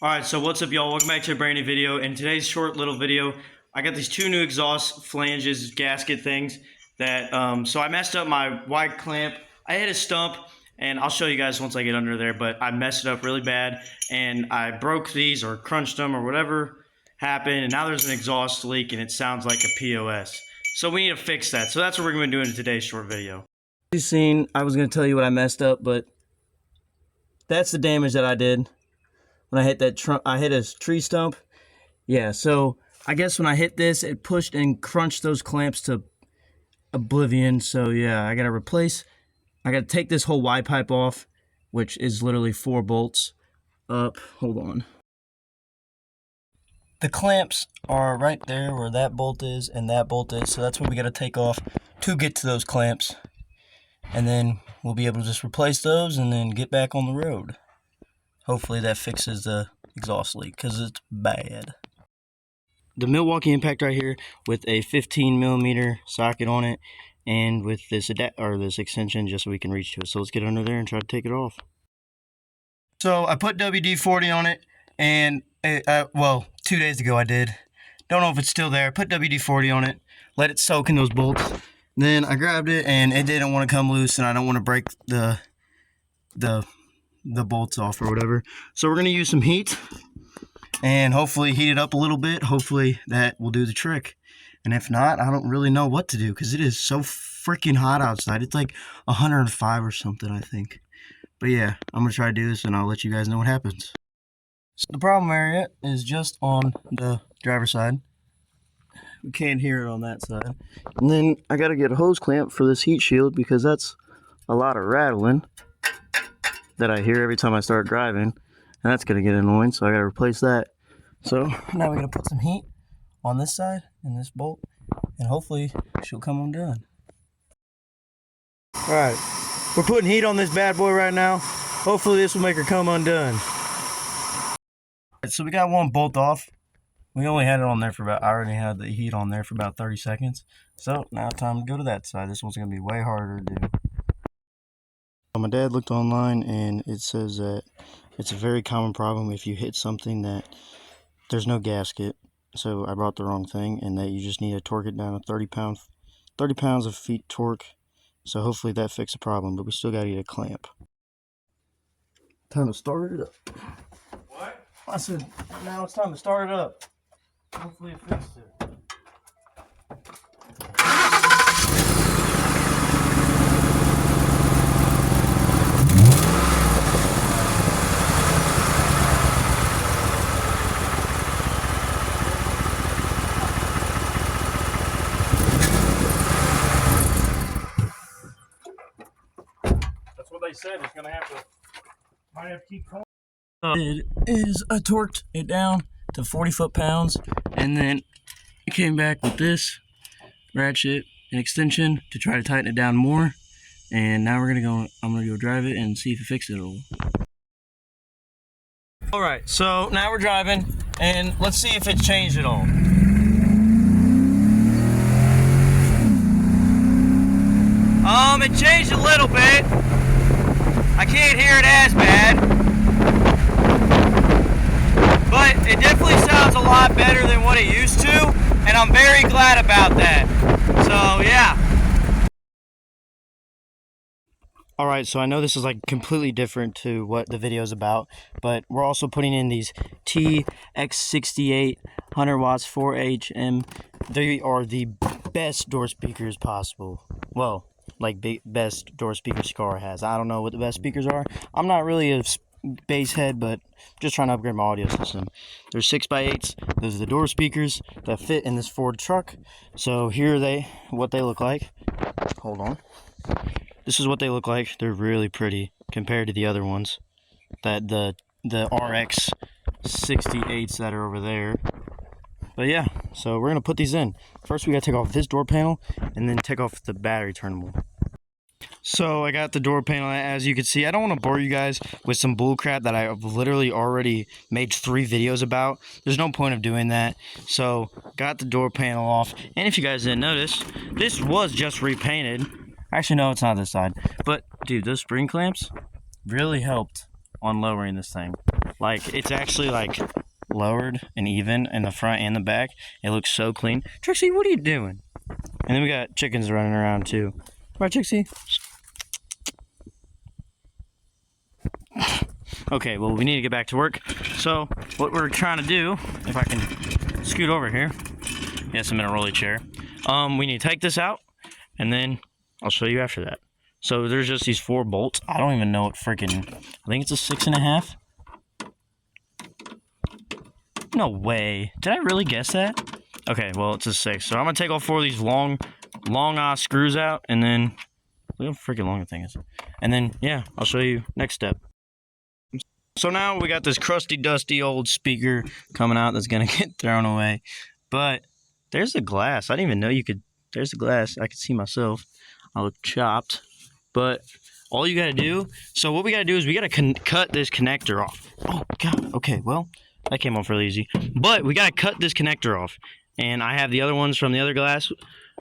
Alright, so what's up, y'all? Welcome back to a brand new video. In today's short little video, I got these two new exhaust flanges, gasket things that, so I messed up my wide clamp. I hit a stump, and I'll show you guys once I get under there, but I messed it up really bad, and I broke these or crunched them or whatever happened, and now there's an exhaust leak, and it sounds like a POS. So we need to fix that. So that's what we're going to be doing in today's short video. You've seen, I was going to tell you what I messed up, but that's the damage that I did. When I hit that I hit a tree stump. Yeah, so I guess when I hit this, it pushed and crunched those clamps to oblivion. So yeah, I gotta take this whole Y pipe off, which is literally 4 bolts up. Hold on. The clamps are right there where that bolt is and that bolt is, so that's what we gotta take off to get to those clamps. And then we'll be able to just replace those and then get back on the road. Hopefully that fixes the exhaust leak, because it's bad. The Milwaukee impact right here with a 15mm socket on it, and with this this extension just so we can reach to it. So let's get under there and try to take it off. So I put WD-40 on it, and well, 2 days ago I did. Don't know if it's still there. Put WD-40 on it, let it soak in those bolts. Then I grabbed it, and it didn't want to come loose, and I don't want to break the bolts off or whatever. So we're going to use some heat and hopefully heat it up a little bit. Hopefully that will do the trick. And if not, I don't really know what to do because it is so freaking hot outside. It's like 105 or something, I think. But yeah, I'm going to try to do this and I'll let you guys know what happens. So the problem area is just on the driver's side. We can't hear it on that side. And then I got to get a hose clamp for this heat shield because that's a lot of rattling that I hear every time I start driving, and that's gonna get annoying, so I gotta replace that. So now we're gonna put some heat on this side and this bolt, and hopefully she'll come undone. Alright, we're putting heat on this bad boy right now. Hopefully this will make her come undone. So we got one bolt off. We only had it on there for about, I already had the heat on there for about 30 seconds. So now time to go to that side. This one's gonna be way harder to do. My dad looked online and it says that it's a very common problem if you hit something that there's no gasket. So I brought the wrong thing, and that you just need to torque it down to 30 pounds of feet torque. So hopefully that fixes the problem, but we still got to get a clamp. Time to start it up. What? I said, now it's time to start it up. Hopefully it fixed it. They said it's gonna have to, might have to keep going. I torqued it down to 40 foot-pounds, and then I came back with this ratchet and extension to try to tighten it down more. And now I'm gonna go drive it and see if it fixes it all. All right, so now we're driving, and let's see if it's changed at all. It changed a little bit. I can't hear it as bad, but it definitely sounds a lot better than what it used to, and I'm very glad about that. So yeah. Alright, so I know this is like completely different to what the video is about, but we're also putting in these TX68 100 watts 4HM. They are the best door speakers possible. Well, like best door speakers car has. I don't know what the best speakers are. I'm not really a bass head, but just trying to upgrade my audio system. There's 6x8s. Those are the door speakers that fit in this Ford truck. So here are what they look like. Hold on. This is what they look like. They're really pretty compared to the other ones. That the RX 68s that are over there. But yeah, so we're gonna put these in. First we gotta take off this door panel and then take off the battery terminal. So I got the door panel, as you can see. I don't want to bore you guys with some bull crap that I've literally already made 3 videos about. There's no point of doing that. So got the door panel off, and if you guys didn't notice, this was just repainted. Actually no, it's not this side, but dude, those spring clamps really helped on lowering this thing. Like, it's actually like lowered and even in the front and the back. It looks so clean. Trixie, what are you doing? And then we got chickens running around too. Right, Trixie? Okay, well, we need to get back to work. So what we're trying to do, if I can scoot over here. Yes, I'm in a rolly chair. We need to take this out, and then I'll show you after that. So there's just these 4 bolts. I don't even know what freaking, I think it's a 6.5. No way. Did I really guess that? Okay, well, it's a 6. So I'm gonna take all 4 of these long screws out, and then look how freaking long the thing is. And then, yeah, I'll show you next step. So now we got this crusty, dusty old speaker coming out that's gonna get thrown away. But there's the glass. I didn't even know you could. There's the glass. I could see myself. I look chopped. But all you gotta do. So what we gotta do is we gotta cut this connector off. Oh God. Okay. Well, that came off really easy. But we gotta cut this connector off. And I have the other ones from the other glass,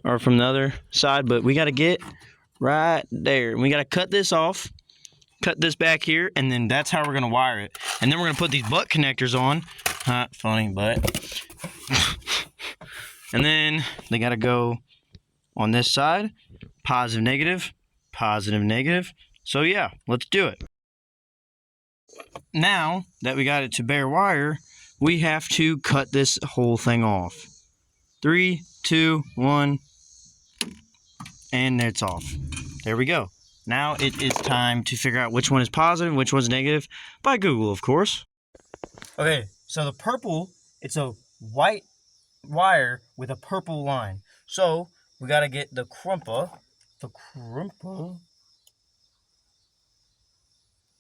or from the other side. But we gotta get right there. We gotta cut this off. Cut this back here, and then that's how we're gonna wire it. And then we're gonna put these butt connectors on. Funny, but. And then they gotta go on this side. Positive, negative, positive, negative. So yeah, let's do it. Now that we got it to bare wire, we have to cut this whole thing off. 3, 2, 1, and it's off. There we go. Now it is time to figure out which one is positive and which one's negative by Google, of course. Okay, so the purple, it's a white wire with a purple line. So we got to get the crumpa,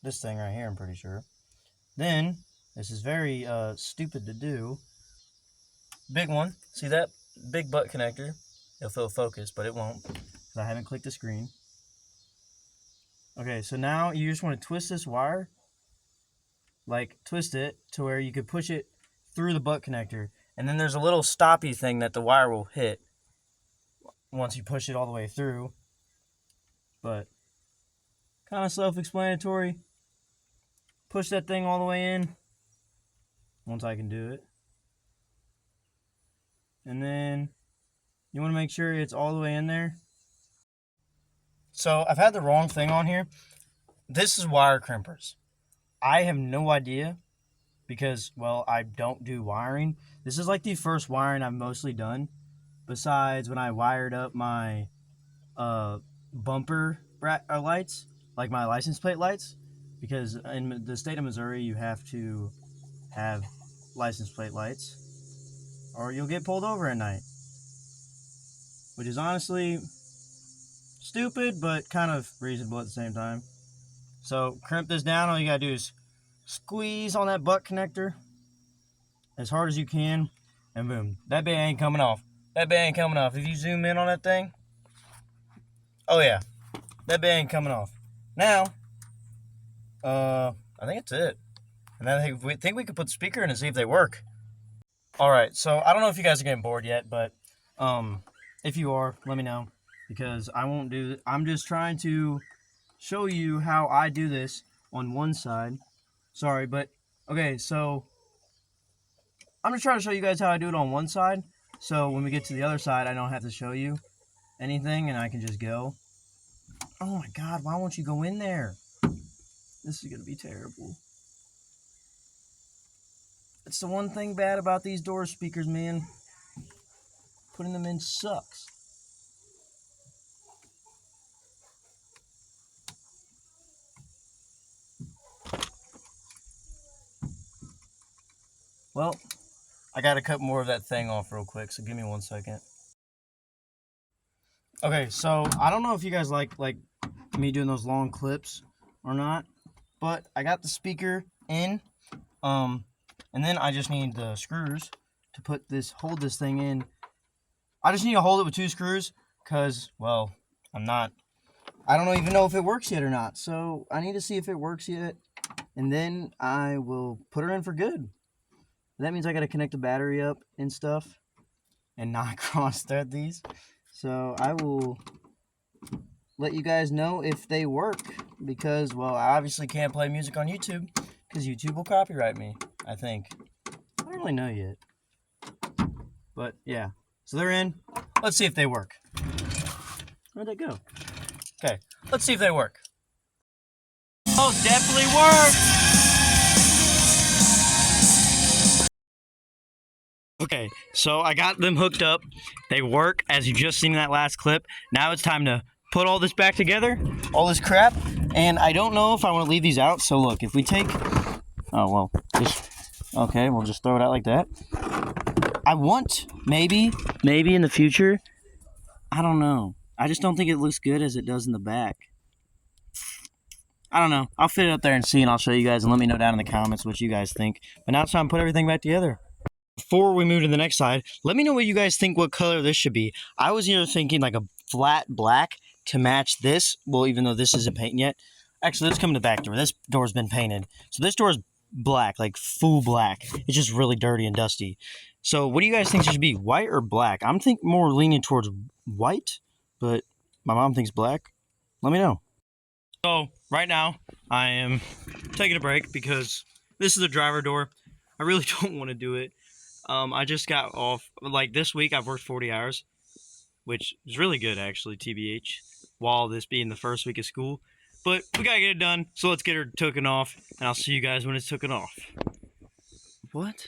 this thing right here, I'm pretty sure. Then, this is very stupid to do. Big one, see that? Big butt connector. It'll focus, but it won't, because I haven't clicked the screen. Okay, so now you just want to twist this wire, like twist it to where you could push it through the butt connector. And then there's a little stoppy thing that the wire will hit once you push it all the way through. But kind of self-explanatory. Push that thing all the way in once I can do it. And then you want to make sure it's all the way in there. So I've had the wrong thing on here. This is wire crimpers. I have no idea because, well, I don't do wiring. This is like the first wiring I've mostly done. Besides when I wired up my bumper lights, like my license plate lights. Because in the state of Missouri, you have to have license plate lights or you'll get pulled over at night. Which is honestly stupid, but kind of reasonable at the same time. So crimp this down. All you gotta do is squeeze on that butt connector as hard as you can, and boom, that bit ain't coming off. That bit ain't coming off. If you zoom in on that thing, oh yeah, that bit ain't coming off. Now, I think that's it. And then I think we could put the speaker in and see if they work. All right, so I don't know if you guys are getting bored yet, but if you are, let me know. Because I won't do it. I'm just trying to show you how I do this on one side. Sorry, but okay, so I'm just trying to show you guys how I do it on one side. So when we get to the other side, I don't have to show you anything and I can just go. Oh my God, why won't you go in there? This is gonna be terrible. It's the one thing bad about these door speakers, man. Putting them in sucks. Well, I gotta cut more of that thing off real quick, so give me 1 second. Okay, so I don't know if you guys like me doing those long clips or not, but I got the speaker in, and then I just need the screws to hold this thing in. I just need to hold it with 2 screws, cause well, I don't even know if it works yet or not, so I need to see if it works yet, and then I will put her in for good. That means I gotta connect the battery up and stuff and not cross thread these. So I will let you guys know if they work, because, well, I obviously can't play music on YouTube because YouTube will copyright me, I think. I don't really know yet. But yeah, so they're in. Let's see if they work. Where'd they go? Okay, let's see if they work. Oh, definitely work. Okay, so I got them hooked up. They work, as you just seen in that last clip. Now it's time to put all this back together, all this crap, and I don't know if I want to leave these out. So look, if we take, oh well, just okay, we'll just throw it out like that. I want maybe in the future. I don't know. I just don't think it looks good as it does in the back. I don't know. I'll fit it up there and see, and I'll show you guys, and let me know down in the comments what you guys think. But now it's time to put everything back together. Before we move to the next side, let me know what you guys think what color this should be. I was either thinking like a flat black to match this. Well, even though this isn't painted yet. Actually, let's come to the back door. This door's been painted. So this door is black, like full black. It's just really dirty and dusty. So what do you guys think it should be, white or black? I'm thinking more leaning towards white, but my mom thinks black. Let me know. So right now, I am taking a break because this is the driver door. I really don't want to do it. I just got off, like this week I've worked 40 hours, which is really good actually, TBH, while this being the first week of school. But we gotta get it done, so let's get her taken off, and I'll see you guys when it's taken off. What?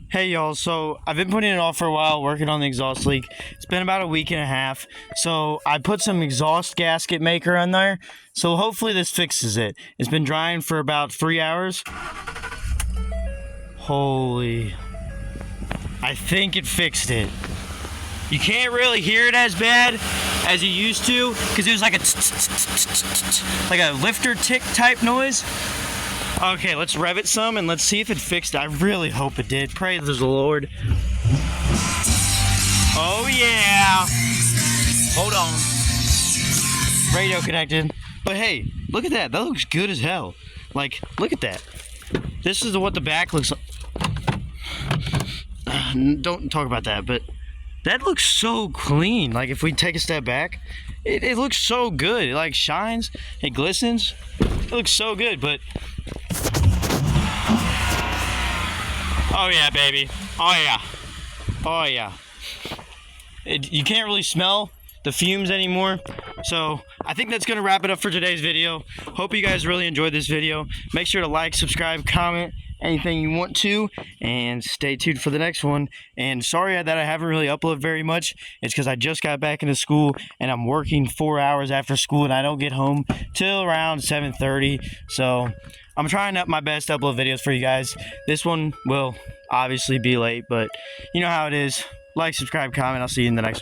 Hey y'all, so I've been putting it off for a while, working on the exhaust leak. It's been about a week and a half, so I put some exhaust gasket maker on there, so hopefully this fixes it. It's been drying for about 3 hours. Holy, I think it fixed it. You can't really hear it as bad as you used to, because it was like a lifter tick type noise. Okay, let's rev it some and let's see if it fixed it. I really hope it did. Praise the Lord. Oh yeah. Hold on. Radio connected. But hey, look at that. That looks good as hell. Like, look at that. This is what the back looks like. Don't talk about that, but that looks so clean. Like, if we take a step back, it looks so good. It like shines, it glistens. It looks so good, but oh yeah, baby. Oh yeah. Oh yeah. You can't really smell the fumes anymore. So I think that's gonna wrap it up for today's video. Hope you guys really enjoyed this video. Make sure to like, subscribe, comment anything you want to, and stay tuned for the next one. And sorry that I haven't really uploaded very much. It's because I just got back into school and I'm working 4 hours after school, and I don't get home till around 7:30. So I'm trying my best to upload videos for you guys. This one will obviously be late, but you know how it is. Like, subscribe, comment. I'll see you in the next one.